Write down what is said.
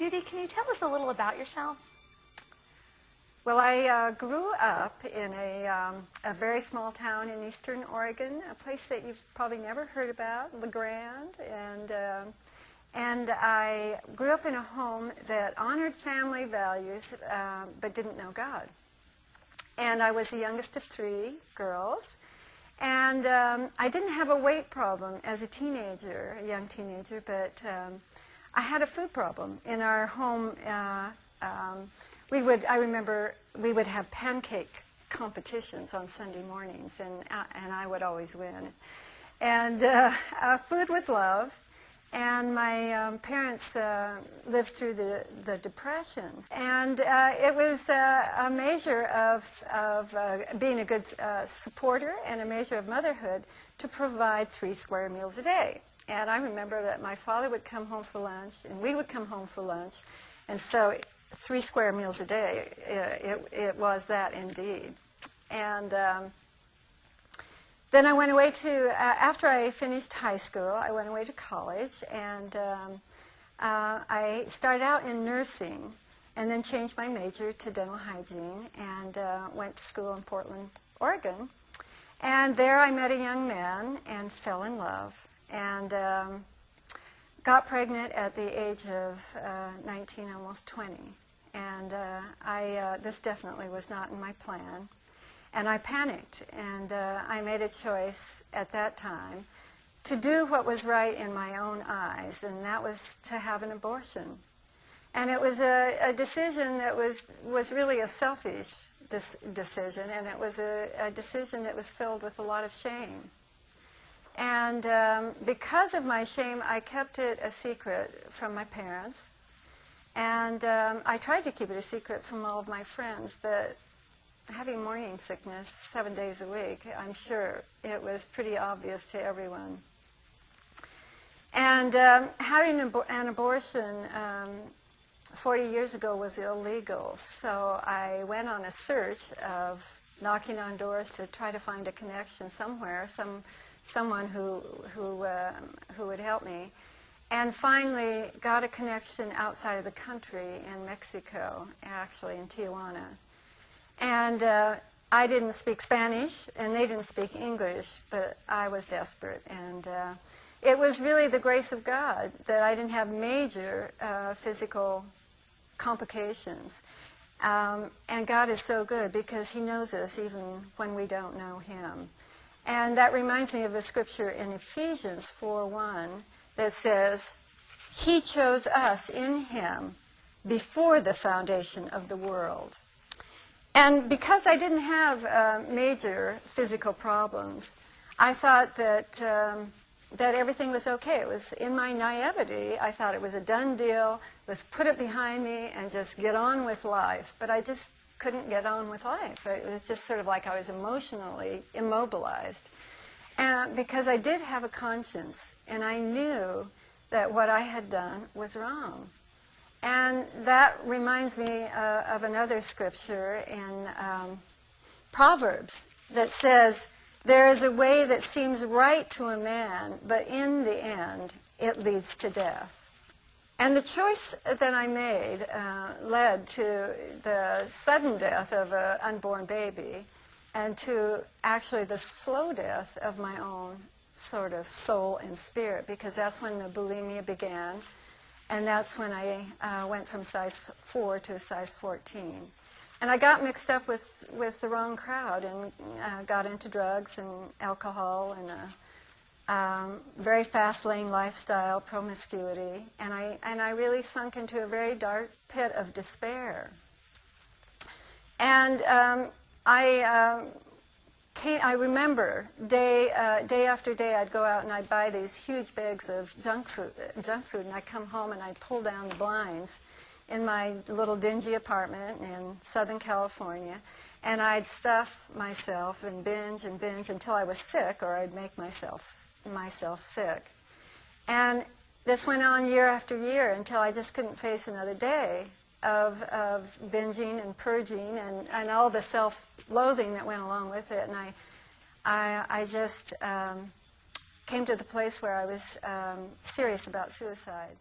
Judy, can you tell us a little about yourself? Well, I grew up in a very small town in eastern Oregon, a place that you've probably never heard about, La Grande, and I grew up in a home that honored family values but didn't know God. And I was the youngest of three girls, and I didn't have a weight problem as a teenager, a young teenager, but I had a food problem in our home. I remember we would have pancake competitions on Sunday mornings, and I would always win. And food was love, and my parents lived through the Depressions, and it was a measure of being a good supporter and a measure of motherhood to provide 3 square meals a day. And I remember that my father would come home for lunch, and we would come home for lunch, and so 3 square meals a day, it was that indeed. And then I went away to, after I finished high school, I went away to college, and I started out in nursing, and then changed my major to dental hygiene, and went to school in Portland, Oregon. And there I met a young man and fell in love, and got pregnant at the age of 19, almost 20. And this definitely was not in my plan. And I panicked, and I made a choice at that time to do what was right in my own eyes, and that was to have an abortion. And it was a decision that was really a selfish decision, and it was a decision that was filled with a lot of shame. And because of my shame, I kept it a secret from my parents. And I tried to keep it a secret from all of my friends, but having morning sickness 7 days a week, I'm sure it was pretty obvious to everyone. And having an abortion 40 years ago was illegal, so I went on a search of knocking on doors to try to find a connection somewhere, someone who would help me, and finally got a connection outside of the country in Mexico, actually in Tijuana. And I didn't speak Spanish, and they didn't speak English, but I was desperate. And it was really the grace of God that I didn't have major physical complications. And God is so good because He knows us even when we don't know Him. And that reminds me of a scripture in Ephesians 4:1 that says, He chose us in Him before the foundation of the world. And because I didn't have major physical problems, I thought that everything was okay. It was in my naivety. I thought it was a done deal. Let's put it behind me and just get on with life. But I just couldn't get on with life. It was just sort of like I was emotionally immobilized. And because I did have a conscience, and I knew that what I had done was wrong. And that reminds me of another scripture in Proverbs that says, there is a way that seems right to a man, but in the end, it leads to death. And the choice that I made led to the sudden death of an unborn baby and to actually the slow death of my own sort of soul and spirit, because that's when the bulimia began, and that's when I went from size 4 to size 14. And I got mixed up with the wrong crowd and got into drugs and alcohol and a very fast-lane lifestyle, promiscuity, and I really sunk into a very dark pit of despair. And I remember day after day I'd go out and I'd buy these huge bags of junk food, and I'd come home and I'd pull down the blinds in my little dingy apartment in Southern California, and I'd stuff myself and binge until I was sick, or I'd make myself sick. And this went on year after year until I just couldn't face another day of binging and purging and all the self-loathing that went along with it. And I just came to the place where I was serious about suicide.